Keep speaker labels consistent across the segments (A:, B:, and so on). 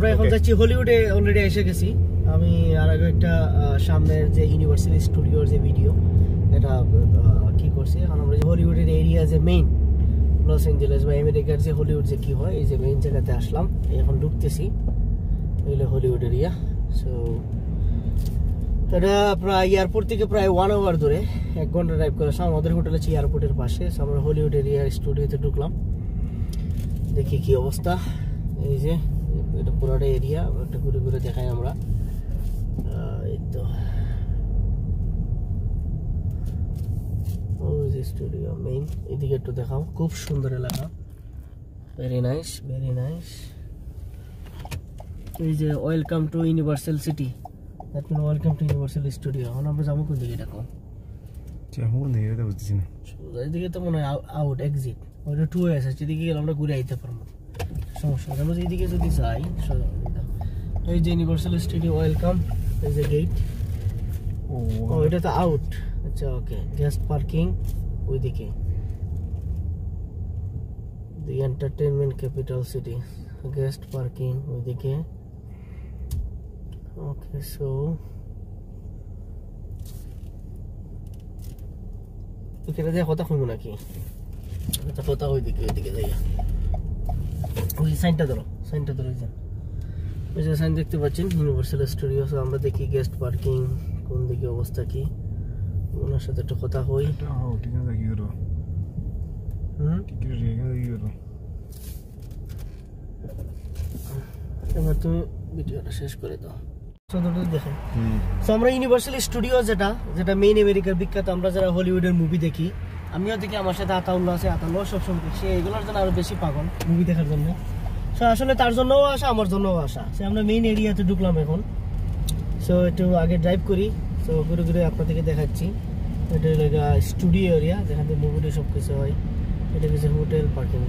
A: আমরা এখন যাচ্ছি হলিউডে, অলরেডি এসে গেছি। আমি আর আগে একটা সামনের যে ইউনিভার্সাল স্টুডিওর যে ভিডিও এটা কি করছি, এখন আমরা যে হলিউডের এরিয়া যে মেইন লস অ্যাঞ্জেলেস বা আমেরিকার যে হলিউড যে কি হয়, এই যে মেইন জায়গাতে আসলাম, এখন ঢুকতেছি। এগুলো হলিউড এরিয়া। সো এটা প্রায় এয়ারপোর্ট থেকে প্রায় 1 আওয়ার দূরে, 1 ঘন্টা ড্রাইভ করে। আমাদের হোটেল আছে এয়ারপোর্টের পাশে। আমরা হলিউড এরিয়ার স্টুডিওতে ঢুকলাম, দেখি কি অবস্থা। এই যে এটা পুরোটা এরিয়া, একটা ঘুরে ঘুরে দেখাই আমরা। এই তো ওই যে স্টুডিও মেইন, এদিকে একটু দেখাও। খুব সুন্দর এলাকা, ভেরি নাইস, ভেরি নাইস। এই যে welcome to Universal City, that mean welcome to Universal Studio. এখন আমরা যাবো কোন দিকে, দেখো এদিকে তো মনে হয় আউট এক্সিট, ওইটা 2 আছে, যেদিকে গেলে আমরা ঘুরে আইতে পারবো, সমস্যা নেই। আমরা এইদিকে যদি যাই, এই যে ইউনিভার্সাল স্টুডিও ওয়েলকাম, এই যে গেট। ও এটা তো আউট, আচ্ছা ওকে। গেস্ট পার্কিং ওইদিকে, the entertainment capital city, guest parking ওইদিকে। ওকে, সো এখানে যে কথা কইব নাকি, আচ্ছা কথা ওইদিকে, ওইদিকে যাই। ওই সাইনটা ধরো, সাইনটা ধরো। ওই যে সাইন দেখতে পাচ্ছেন ইউনিভার্সাল স্টুডিও। আমরা দেখি গেস্ট পার্কিং কোন দিকে, অবস্থা কি। ওনার সাথে একটু কথা হই। এবার তুমি ভিডিওটা শেষ করে দাও, দেখেন। আমরা ইউনিভার্সাল স্টুডিও যেটা মেইন আমেরিকার বিখ্যাত, আমরা যারা হলিউডের মুভি দেখি, আমিও দেখি, আমার সাথে আতাউল্লাহ আছে, আতাউল্লাহ সবসময় দেখছি। এগুলোর জন্য আরো বেশি পাগল মুভি দেখার জন্য। আসলে তার জন্যও আসা, আমার জন্যও আসা। সে আমরা মেইন এরিয়াতে ঢুকলাম এখন। সো একটু আগে ড্রাইভ করি, সো ঘুরে ঘুরে আপনাদেরকে দেখাচ্ছি। এটা হলো স্টুডিও এরিয়া, যেখান থেকে মুভিটি সব কিছু হয়। এটা হচ্ছে hotel parking,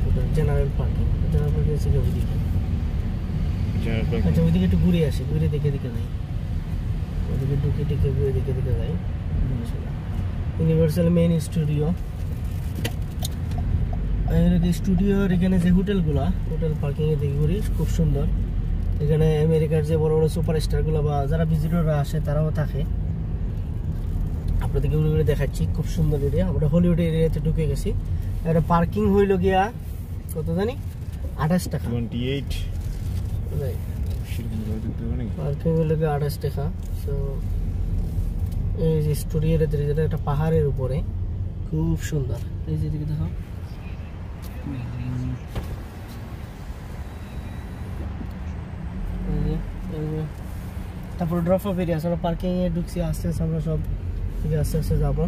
A: hotel general parking. General parking হচ্ছে ওইদিকে। আচ্ছা ওইদিকে একটু ঘুরে আসি, ঘুরে দেখে দেখে যাই। ওইদিকে ঢুকে ঢুকে ঘুরে দেখে দেখে যাই। ইউনিভার্সাল মেইন স্টুডিও, স্টুডিওর এখানে যে হোটেলগুলা, হোটেল পার্কিং এ দেখে ঘুরি, খুব সুন্দর। এখানে আমেরিকার যে বড় বড় সুপারস্টার গুলো বা যারা ভিজিটররা আসে তারাও থাকে। আপনাদেরকে ঘুরে ঘুরে দেখাচ্ছি, খুব সুন্দর এরিয়া। আমরা হলিউড এরিয়াতে ঢুকে গেছি। এটা পার্কিং হইল গিয়া কত জানি 28 টাকা।
B: 28
A: পার্কিং হইল গিয়া 28 টাকা। সো এই যে স্টুডিওর যেটা একটা পাহাড়ের উপরে, খুব সুন্দর। এই যে দিকে দেখো, তারপর ড্রপ অফ এরিয়া। আমরা পার্কিং এ ঢুকছি, আস্তে আস্তে আমরা সব আস্তে আস্তে যাবো।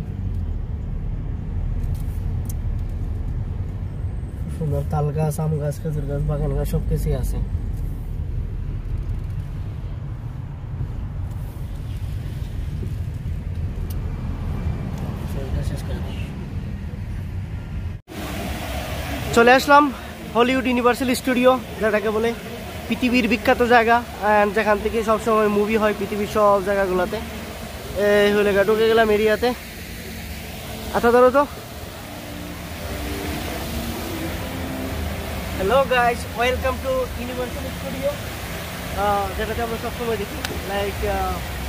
A: সুন্দর তাল গাছ, আম গাছ, খেজুর গাছ, বাগান গাছ সব কিছুই আছে। চলে আসলাম হলিউড ইউনিভার্সাল স্টুডিও, যেটাকে বলে পৃথিবীর বিখ্যাত জায়গা, যেখান থেকে সবসময় মুভি হয় পৃথিবীর সব জায়গাগুলোতে। এই হলে ঢুকে গেলাম এরিয়াতে। আচ্ছা ধরো তো। Hello guys, welcome to Universal studio, যেটাতে আমরা সবসময় দেখি। Like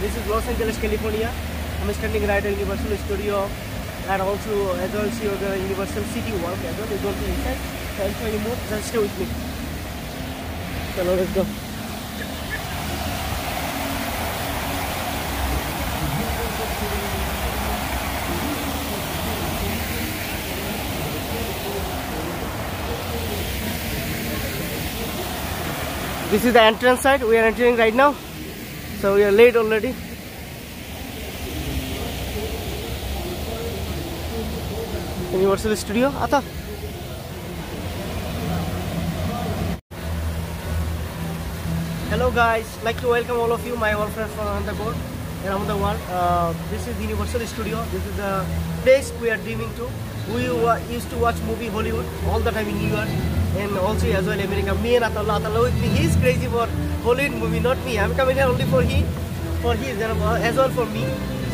A: this is Los Angeles, California. I'm standing right at Universal Studio, and also as well see the Universal City Walk as well. We go to inside. I'll show you more. Just stay with me. So let's go. This is the entrance side. We are entering right now, so we are late already. Universal Studio, Ata. Hello guys, like to welcome all of you, my old friends from around the world. This is Universal Studio. This is the place we are dreaming to. We used to watch movie Hollywood all the time in New York, and also as well America. Me and Atallah with me. He's crazy for Hollywood movie, not me. I'm coming here only for his, and as well for me.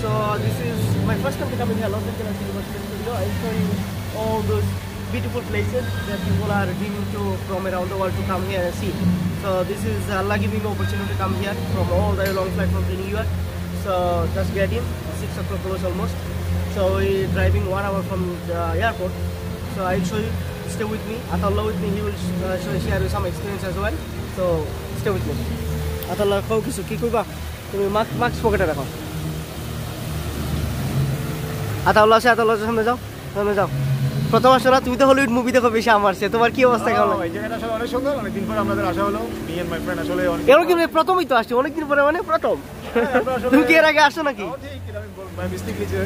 A: So this is my first time to come in here, Los Angeles Universal Studio. I'll show you all those beautiful places that people are dreaming to from around the world to come here and see. So this is Allah giving me opportunity to come here from all the long flight from New York. So just get in, 6 o'clock close almost. So we're driving 1 hour from the airport. So I'll show you, stay with me. Atallah with me, he will share you some experience as well. So stay with me. Atallah focus ki koiba তুমি mask পকেটে রাখো আতাউল্লাহ সামনে যাও প্রথম আসলে তুমি তো Hollywood movie দেখো বেশি আমার চেয়ে তোমার কি অবস্থা কেমন লাগে?
B: এই জায়গাটা আসলে অনেক সুন্দর, অনেকদিন পরে আমাদের আসা হলো, মি এন্ড মাই ফ্রেন্ড আসলে অনেক
A: এরকম কি প্রথমই তো আসছে অনেকদিন পরে মানে প্রথম তুমি কি এর আগে আসছো নাকি?
B: ঠিক আমি মিস্টেকলি যে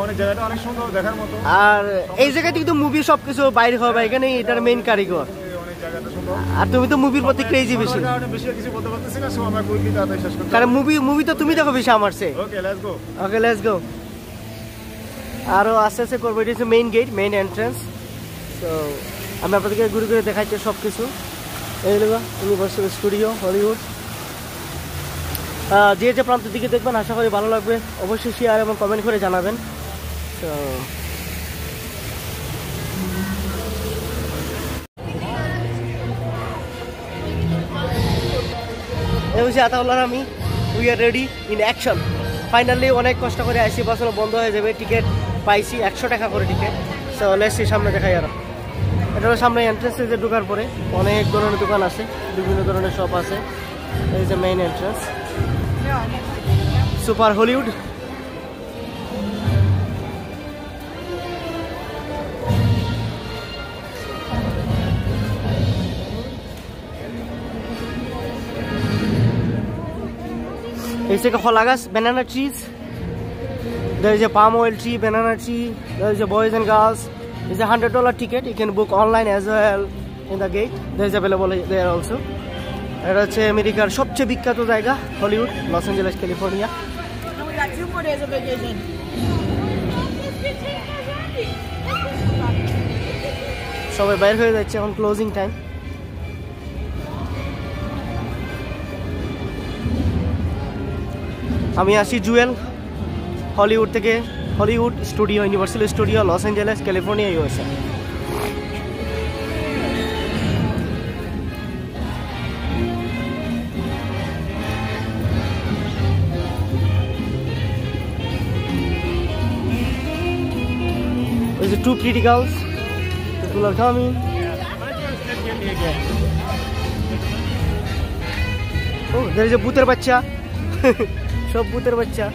B: অনেক জায়গাটা অনেক সুন্দর দেখার মতো
A: আর এই জায়গায় কিন্তু মুভি সবকিছু বাইরে হবে এখানে এটার মেইন কারিগর
B: অনেক জায়গাটা সুন্দর
A: আর তুমি তো মুভির প্রতি ক্রেজি বেশি
B: বেশি কিছু বলতে পারতেছি না সো আমরা কুইকলি তাড়াতাড়ি শেষ করতে
A: কারণ মুভি তো তুমি দেখো বেশি আমার চেয়ে ওকে লেটস গো আরো আস্তে আস্তে করবো এটা হচ্ছে মেইন গেট মেইন এন্ট্রান্স তো আমি আপনাদেরকে ঘুরে ঘুরে দেখাচ্ছি সব কিছু এই হলো ইউনিভার্সাল স্টুডিও হলিউড যে প্রান্তের দিকে দেখবেন আশা করি ভালো লাগবে অবশ্যই শেয়ার এবং কমেন্ট করে জানাবেন তো এই হচ্ছে আতাউল্লাহ আমি we are ready in action finally অনেক কষ্ট করে আইসি বাসন বন্ধ হয়ে যাবে টিকিট পাইছি 100 টাকা করে টিকিট সো লেটস সি সামনে দেখাই আর এটার সামনে এন্ট্রান্সে যে ঢোকার পরে অনেক ধরনের দোকান আছে বিভিন্ন ধরনের শপ আছে এই যে main entrance super Hollywood It's like a holagas, banana trees. There is a palm oil tree, banana tree. There is a boys and girls. It's a $100 ticket. You can book online as well in the gate. There is available there also. এটা হচ্ছে আমেরিকার সবচেয়ে বিখ্যাত জায়গা Hollywood Los Angeles California
C: We got 2 more days of vacation.
A: সবাই বাইরে হয়ে যাচ্ছে এখন ক্লোজিং টাইম আমি আসি জুয়েল হলিউড থেকে Hollywood studio universal studio Los Angeles California USA There's 2 pretty girls. People are coming. Oh, there is a booter bachcha. সব ভূতের বাচ্চা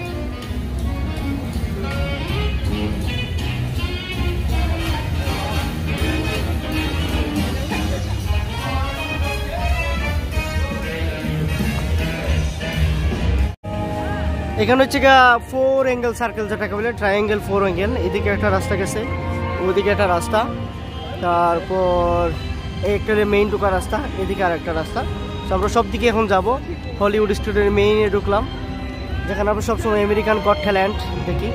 A: এখানে হচ্ছে 4 অ্যাঙ্গেল সার্কেল যেটাকে বলে ট্রায়াঙ্গেল 4 অ্যাঙ্গেল এদিকে একটা রাস্তা গেছে ওদিকে একটা রাস্তা তারপর একটা মেইন ঢোকার রাস্তা এদিকে আর একটা রাস্তা তো আমরা সব দিকে এখন যাব হলিউড স্টুডিওর মেইনে ঢুকলাম যেখানে আমরা সবসময় আমেরিকান গট ট্যালেন্ট দেখি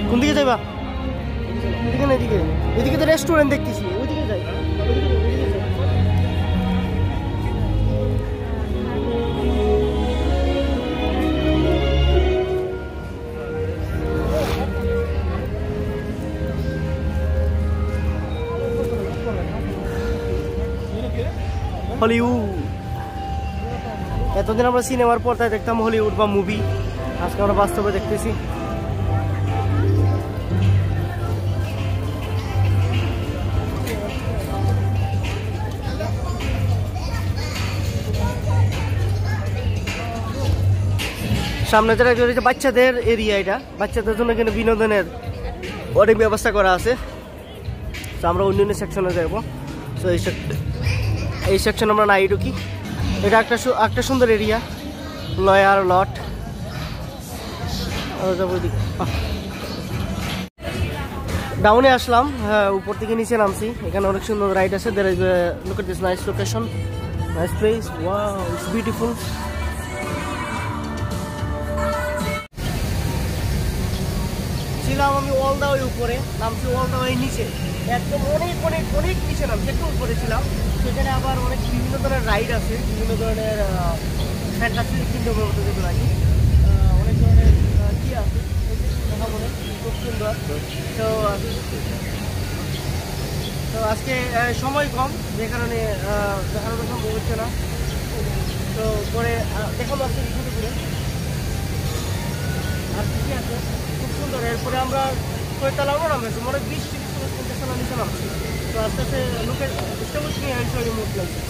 A: কোন দিকে যাইবা এদিকে না এদিকে এদিকে তো রেস্টুরেন্ট দেখতেছি ওইদিকে যাই হলিউড এতদিন আমরা সিনেমার পর্দায় দেখতাম হলিউড বা মুভি আজকে আমরা বাস্তবে দেখতেছি সামনে যেটা রয়েছে বাচ্চাদের এরিয়া এটা বাচ্চাদের জন্য এখানে বিনোদনের অনেক ব্যবস্থা করা আছে তো আমরা অন্যান্য সেকশনে যাবো তো এই সেকশন আমরা নাই ঢুকি এটা একটা সুন্দর এরিয়া লয়ার লট ডাউনে আসলাম হ্যাঁ উপর থেকে নিচে নামছি এখানে অনেক সুন্দর রাইড আছে there is a look at this nice location nice place wow it's beautiful ছিলাম আমি অল দা ওয়ে উপরে, নামছি অল দা ওয়ে নিচে, একদম অনেক অনেক অনেক নিচে নামছি, একটু উপরে ছিলাম। সেখানে আবার অনেক বিভিন্ন ধরনের রাইড আছে, বিভিন্ন ধরনের ফ্যান্টাসি কিংডমের মতো যেগুলো আর কি, অনেক ধরনের কী আছে দেখা বলে, খুব সুন্দর। তো আজকে সময় কম, যে কারণে দেখানোর সম্ভব হচ্ছে না। তো পরে দেখাবো আজকে ঘুরে ঘুরে আর কী আছে, খুব সুন্দর। এরপরে আমরা কয়তলা নামছি, মনে হয় 20-50 তলা নিচে নামছি। তো আস্তে আস্তে লোকের স্টেবল নিয়ে আসলে মুখ লাগছে।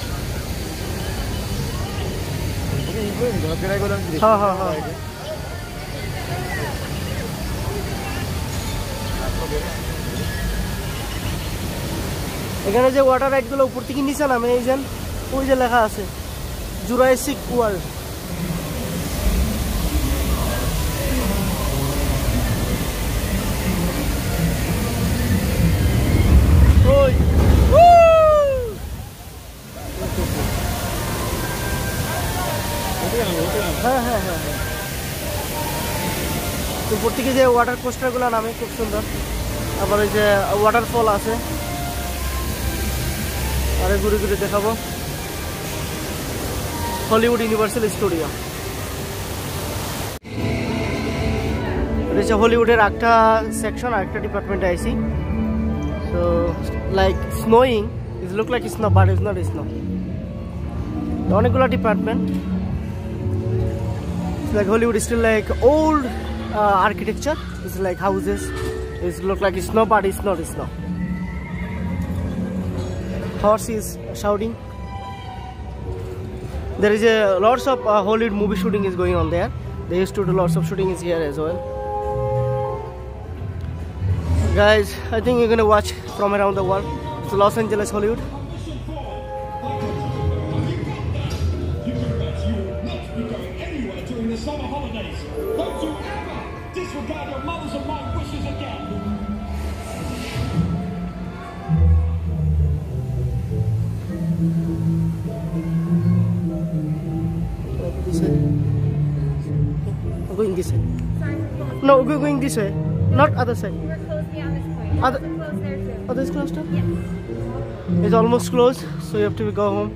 A: হ্যাঁ। এখানে যে ওয়াটার রাইডগুলো উপর থেকে নিচে নামে, এই যে ওই যে লেখা আছে জুরাসিক ওয়ার্ল্ড। হ্যাঁ, উপর থেকে যে ওয়াটার কোস্টারগুলো নামে খুব সুন্দর। আবার ওই যে ওয়াটারফল আছে, আরে ঘুরে ঘুরে দেখাবো। হলিউড ইউনিভার্সাল স্টুডিও, এটা হচ্ছে হলিউডের একটা সেকশন, আর একটা ডিপার্টমেন্টে I see. So like snowing, is look like snow but is not snow. অনেকগুলো department, like Hollywood is still like old architecture. It's like houses. It look like snow, but it's not snow. Horse is shouting. There is a lots of Hollywood movie shooting is going on there. They used to do lots of shooting is here as well. Guys, I think you're gonna watch from around the world. It's Los Angeles, Hollywood.
D: Summer holidays. Don't you ever disregard your mothers and my wishes again.
A: Going this way. No, we're going this way. Not other side.
E: We're closed beyond this point.
A: Other,
E: We're closed there too.
A: other is closed too?
E: Yeah.
A: It's almost closed, so you have to go home.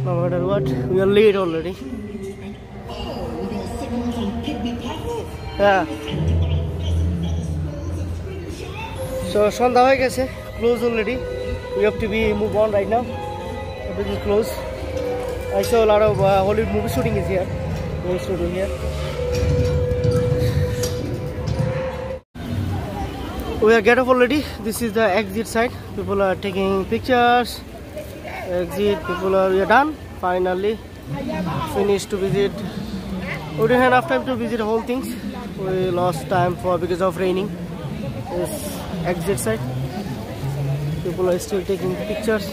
A: No matter what, we are late already. Yeah. So সন্ধ্যা হয়ে গেছে, close already. We have to be move on right now. This is closed. I saw a lot of Hollywood movie shooting is here. We used to do here. We are get off already. This is the exit side. People are taking pictures. Exit. We are done. Finally finished to visit. We didn't have enough time to visit whole things. We lost time because of raining. This exit side. People are still taking pictures.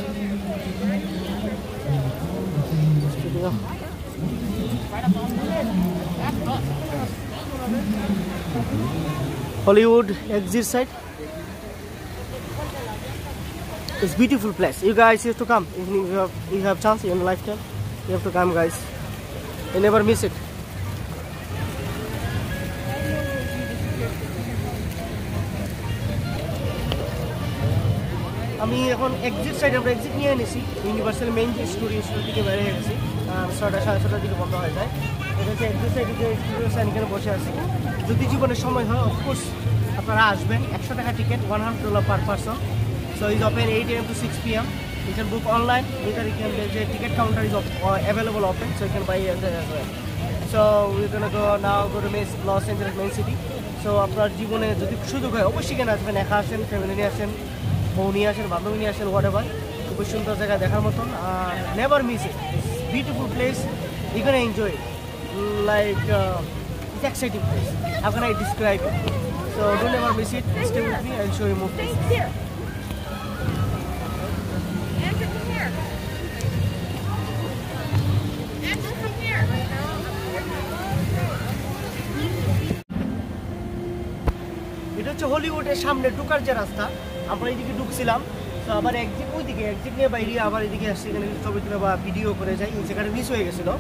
A: Hollywood exit side. It's beautiful place. You guys have to come. If you have chance in a lifetime, you have to come, guys. You never miss it. আমি এখন exit side, আমরা exit নিয়ে এনেছি universal main যে studio থেকে বের হয়ে গেছি। 6টা 6:30 দিকে বন্ধ হয়ে যায়। এটা হচ্ছে এক্সিট সাইডে যে স্টুডিও সাইড, এখানে বসে আছি। যদি জীবনে সময় হয় অফকোর্স আপনারা আসবেন। 100 টাকা ticket, $100 per person. So is open 8 AM to 6 PM. You can book online. Either you can, the ticket counter is available open, so you can buy it as well. So we're gonna go now to Los Angeles main city. So আপনার জীবনে যদি সুযোগ হয় অবশ্যই কেন আসবেন, একা আসেন, ফ্যামিলি নিয়ে আসেন, বউ নিয়ে আসেন, বান্ধবী নিয়ে আসেন, হোয়াট এভার। খুবই সুন্দর জায়গা দেখার মতন, never miss it. Beautiful place, you can enjoy like it's exciting place. How can I describe it? So don't ever miss it. Stay with me, I'll show you more places.
E: Here. Enter from here. Enter from here.
A: এটা হচ্ছে হলিউডের সামনে ঢোকার যে রাস্তা, আমরা এইদিকে ঢুকছিলাম। তো আবার এক্সিট ওইদিকে, এক্সিট নিয়ে বাইরে আবার এদিকে আসছি, এখানে ছবি তুলে বা ভিডিও করে যাই। এই জায়গাটা মিস হয়ে গেছিলো।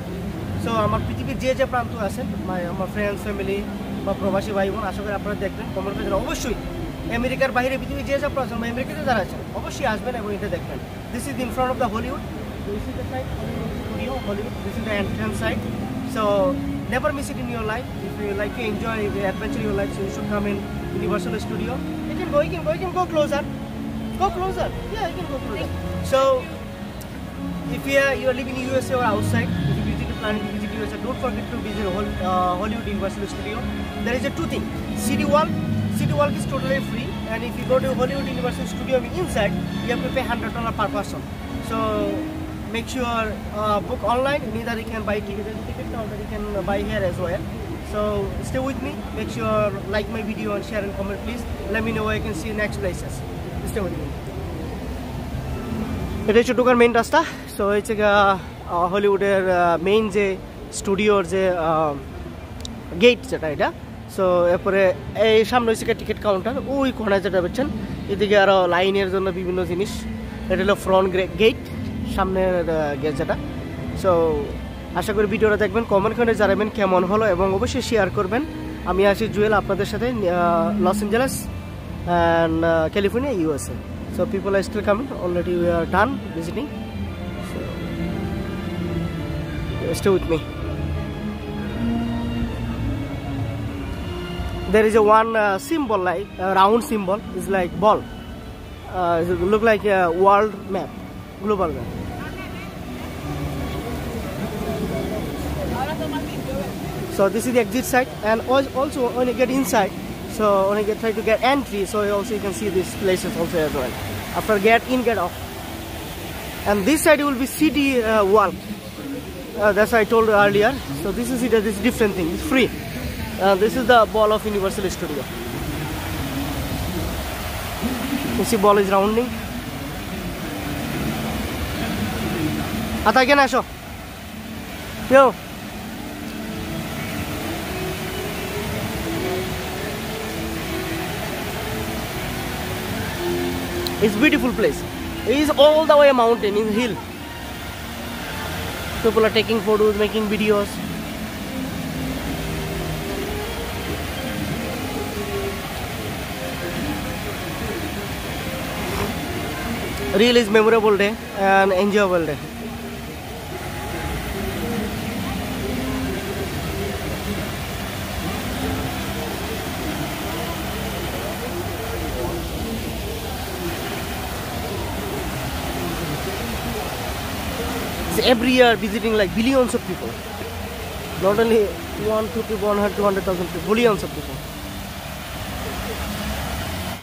A: সো আমার পৃথিবীর যে প্রান্ত আছেন, আমার ফ্রেন্ডস, ফ্যামিলি, বা প্রবাসী ভাই বোন, আশা করি আপনারা দেখবেন, কমেন্ট করে অবশ্যই আমেরিকার বাইরে পৃথিবী যে সব আছেন বা আমেরিকাতে যারা আছেন অবশ্যই আসবেন এবং এটা দেখবেন। This is in front of the Hollywood, this is the side studio Hollywood, this is the entrance side. So never miss it in your life. If you like to enjoy the adventure in your life, so you should come in Universal Studio. You can go closer. Go closer. Yeah, you can go closer. So if you are living in USA or outside, if you planning to visit USA, don't forget to visit Hollywood Universal Studio. There is a two thing. City Walk is totally free, and if you go to Hollywood Universal Studio inside, you have to pay $100 per person. So make sure book online. Neither you can buy ticket counter, you can buy here as well. So stay with me. Make sure like my video and share and comment, please. Let me know where you can see next places. Stay with me. এটা হচ্ছে ঢোকার main রাস্তা। So হচ্ছে হলিউডের main যে স্টুডিওর যে gate যেটা এটা। সো এরপরে এই সামনে হচ্ছে টিকিট কাউন্টার, ওই কোণায় যেটা পাচ্ছেন, এদিকে আরও লাইনের জন্য বিভিন্ন জিনিস। এটা হলো ফ্রন্ট গেট, সামনের গেট যেটা। সো আশা করি ভিডিওটা দেখবেন, কমেন্ট করে জানাবেন কেমন হলো এবং অবশ্যই শেয়ার করবেন। আমি আছি জুয়েল আপনাদের সাথে, Los Angeles and California, USA. So people are still coming. Already we are done visiting. So stay with me. There is a one symbol, like a round symbol. It's like ball. It look like a world map, global map. So this is the exit side, and also when you get inside, so when you try to get entry, so also you can see these places also as well. After get in, get off. And this side will be city walk. That's what I told you earlier. So this is it. This different thing. It's free. This is the ball of Universal Studio. You see, ball is rounding. Ata again, Asho. Yo. It's a beautiful place. It is all the way a mountain, in hill. People are taking photos, making videos. Really is memorable day and enjoyable day. Every year visiting like billions of people, not only 100,000 to 200,000 people, billions of people.